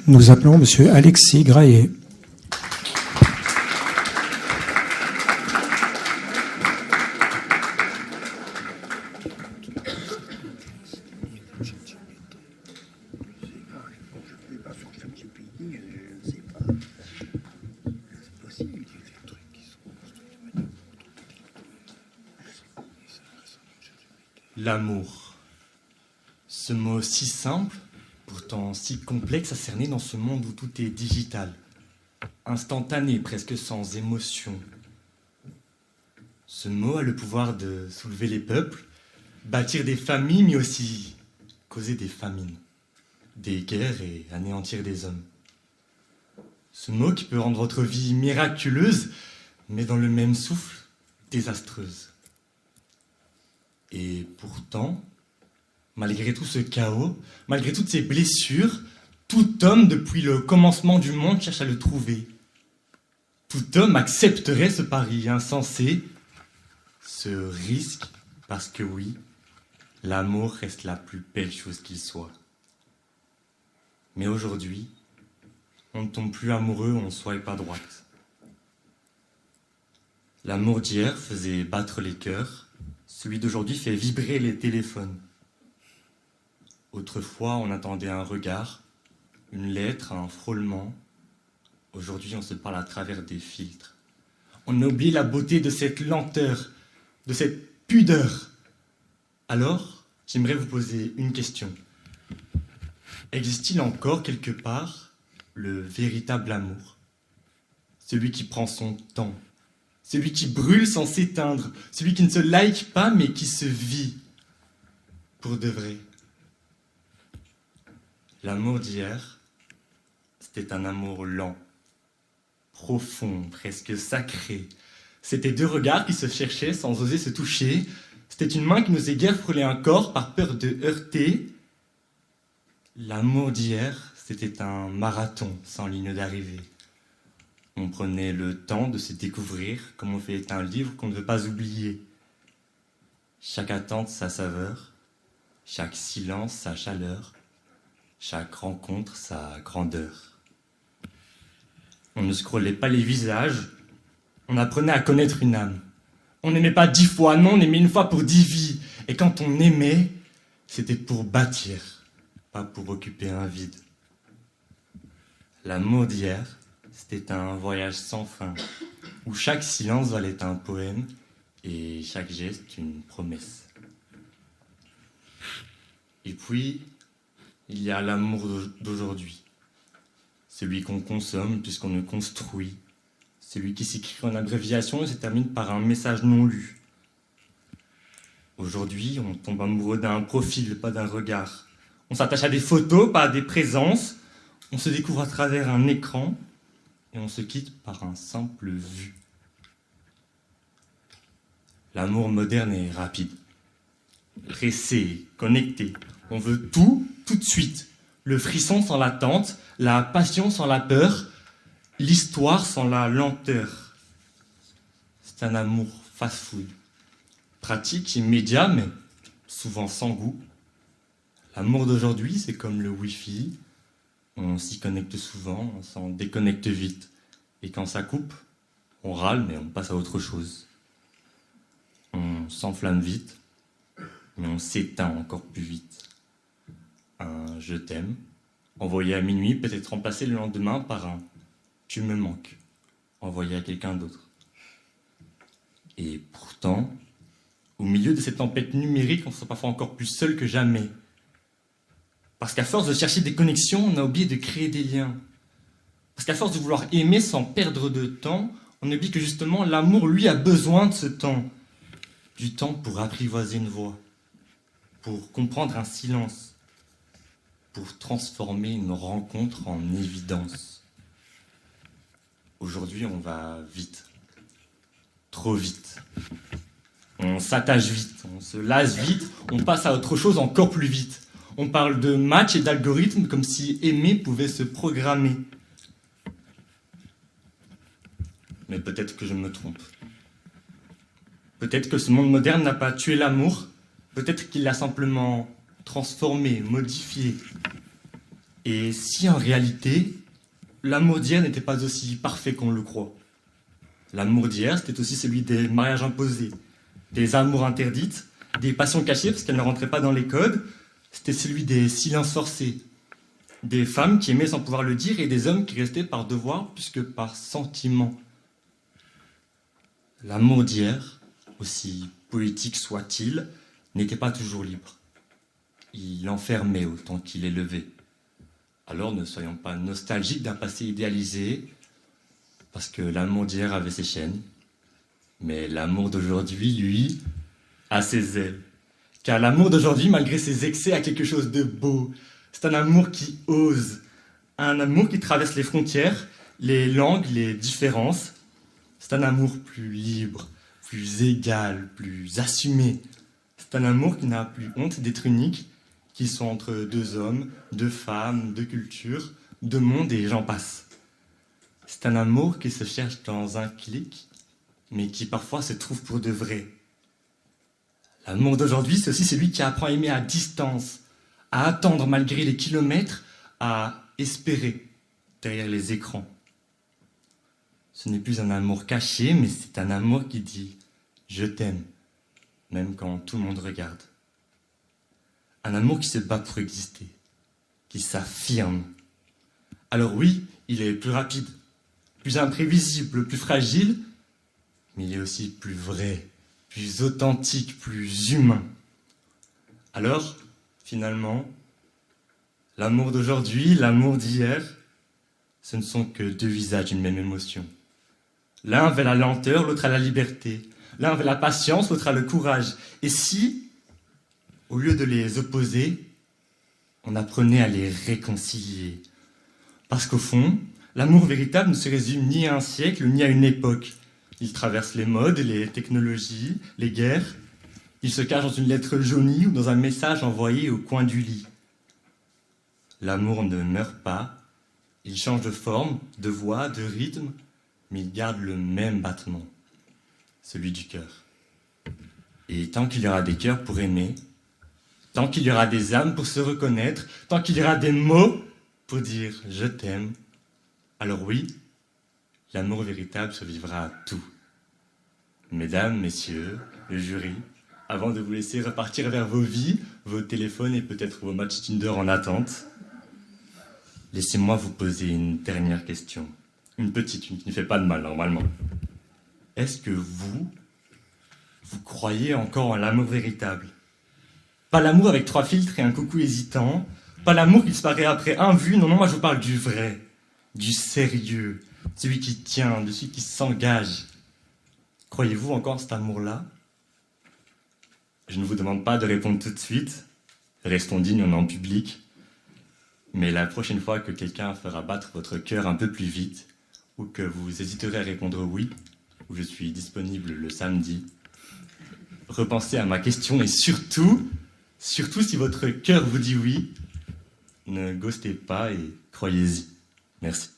Nous appelons Monsieur Alexis Graillet. L'amour. Ce mot si simple, pourtant si complexe à cerner dans ce monde où tout est digital, instantané, presque sans émotion. Ce mot a le pouvoir de soulever les peuples, bâtir des familles, mais aussi causer des famines, des guerres et anéantir des hommes. Ce mot qui peut rendre votre vie miraculeuse, mais dans le même souffle, désastreuse. Et pourtant, malgré tout ce chaos, malgré toutes ces blessures, tout homme, depuis le commencement du monde, cherche à le trouver. Tout homme accepterait ce pari insensé, ce risque, parce que oui, l'amour reste la plus belle chose qu'il soit. Mais aujourd'hui, on ne tombe plus amoureux, on ne swipe à droite. L'amour d'hier faisait battre les cœurs, celui d'aujourd'hui fait vibrer les téléphones. Autrefois, on attendait un regard, une lettre, un frôlement. Aujourd'hui, on se parle à travers des filtres. On a oublié la beauté de cette lenteur, de cette pudeur. Alors, j'aimerais vous poser une question. Existe-t-il encore quelque part le véritable amour? Celui qui prend son temps, celui qui brûle sans s'éteindre, celui qui ne se like pas mais qui se vit pour de vrai. L'amour d'hier, c'était un amour lent, profond, presque sacré. C'était deux regards qui se cherchaient sans oser se toucher. C'était une main qui n'osait guère frôler un corps par peur de heurter. L'amour d'hier, c'était un marathon sans ligne d'arrivée. On prenait le temps de se découvrir comme on fait un livre qu'on ne veut pas oublier. Chaque attente sa saveur, chaque silence sa chaleur, chaque rencontre sa grandeur. On ne scrollait pas les visages, on apprenait à connaître une âme. On n'aimait pas 10 fois, non, on aimait une fois pour 10 vies. Et quand on aimait, c'était pour bâtir, pas pour occuper un vide. L'amour d'hier, c'était un voyage sans fin, où chaque silence valait un poème et chaque geste une promesse. Et puis, il y a l'amour d'aujourd'hui, celui qu'on consomme puisqu'on ne construit, celui qui s'écrit en abréviation et se termine par un message non lu. Aujourd'hui, on tombe amoureux d'un profil, pas d'un regard. On s'attache à des photos, pas à des présences. On se découvre à travers un écran et on se quitte par un simple vu. L'amour moderne est rapide, pressé, connecté. On veut tout, tout de suite. Le frisson sans l'attente, la passion sans la peur, l'histoire sans la lenteur. C'est un amour fast-food, pratique, immédiat, mais souvent sans goût. L'amour d'aujourd'hui, c'est comme le Wi-Fi. On s'y connecte souvent, on s'en déconnecte vite. Et quand ça coupe, on râle, mais on passe à autre chose. On s'enflamme vite, mais on s'éteint encore plus vite. Un « je t'aime », envoyé à minuit, peut être remplacé le lendemain par un « tu me manques », envoyé à quelqu'un d'autre. Et pourtant, au milieu de cette tempête numérique, on se sent parfois encore plus seul que jamais. Parce qu'à force de chercher des connexions, on a oublié de créer des liens. Parce qu'à force de vouloir aimer sans perdre de temps, on oublie que justement l'amour, lui, a besoin de ce temps. Du temps pour apprivoiser une voix, pour comprendre un silence, pour transformer une rencontre en évidence. Aujourd'hui, on va vite. Trop vite. On s'attache vite, on se lasse vite, on passe à autre chose encore plus vite. On parle de match et d'algorithmes comme si aimer pouvait se programmer. Mais peut-être que je me trompe. Peut-être que ce monde moderne n'a pas tué l'amour. Peut-être qu'il l'a simplement transformé, modifié. Et si en réalité, l'amour d'hier n'était pas aussi parfait qu'on le croit. L'amour d'hier, c'était aussi celui des mariages imposés, des amours interdites, des passions cachées parce qu'elles ne rentraient pas dans les codes. C'était celui des silences forcés, des femmes qui aimaient sans pouvoir le dire et des hommes qui restaient par devoir plus que par sentiment. L'amour d'hier, aussi poétique soit-il, n'était pas toujours libre. Il enfermait autant qu'il élevait. Alors ne soyons pas nostalgiques d'un passé idéalisé, parce que l'amour d'hier avait ses chaînes, mais l'amour d'aujourd'hui, lui, a ses ailes. Car l'amour d'aujourd'hui, malgré ses excès, a quelque chose de beau. C'est un amour qui ose, un amour qui traverse les frontières, les langues, les différences. C'est un amour plus libre, plus égal, plus assumé. C'est un amour qui n'a plus honte d'être unique, qui sont entre deux hommes, deux femmes, deux cultures, deux mondes et j'en passe. C'est un amour qui se cherche dans un clic, mais qui parfois se trouve pour de vrai. L'amour d'aujourd'hui, c'est aussi celui qui apprend à aimer à distance, à attendre malgré les kilomètres, à espérer derrière les écrans. Ce n'est plus un amour caché, mais c'est un amour qui dit « je t'aime », même quand tout le monde regarde. Un amour qui se bat pour exister, qui s'affirme. Alors oui, il est plus rapide, plus imprévisible, plus fragile, mais il est aussi plus vrai, plus authentique, plus humain. Alors, finalement, l'amour d'aujourd'hui, l'amour d'hier, ce ne sont que deux visages d'une même émotion. L'un veut la lenteur, l'autre a la liberté. L'un veut la patience, l'autre a le courage. Et si, au lieu de les opposer, on apprenait à les réconcilier? Parce qu'au fond, l'amour véritable ne se résume ni à un siècle, ni à une époque. Il traverse les modes, les technologies, les guerres. Il se cache dans une lettre jaunie ou dans un message envoyé au coin du lit. L'amour ne meurt pas. Il change de forme, de voix, de rythme, mais il garde le même battement, celui du cœur. Et tant qu'il y aura des cœurs pour aimer, tant qu'il y aura des âmes pour se reconnaître, tant qu'il y aura des mots pour dire « je t'aime », alors oui, l'amour véritable survivra à tout. Mesdames, messieurs, le jury, avant de vous laisser repartir vers vos vies, vos téléphones et peut-être vos matchs Tinder en attente, laissez-moi vous poser une dernière question. Une petite, une qui ne fait pas de mal normalement. Est-ce que vous croyez encore en l'amour véritable? Pas l'amour avec 3 filtres et un coucou hésitant, pas l'amour qui disparaît après un vu, non, moi je vous parle du vrai, du sérieux, celui qui tient, de celui qui s'engage. Croyez-vous encore cet amour-là? Je ne vous demande pas de répondre tout de suite, restons dignes, on est en public, mais la prochaine fois que quelqu'un fera battre votre cœur un peu plus vite, ou que vous hésiterez à répondre oui, ou je suis disponible le samedi, repensez à ma question et surtout si votre cœur vous dit oui, ne ghostez pas et croyez-y. Merci.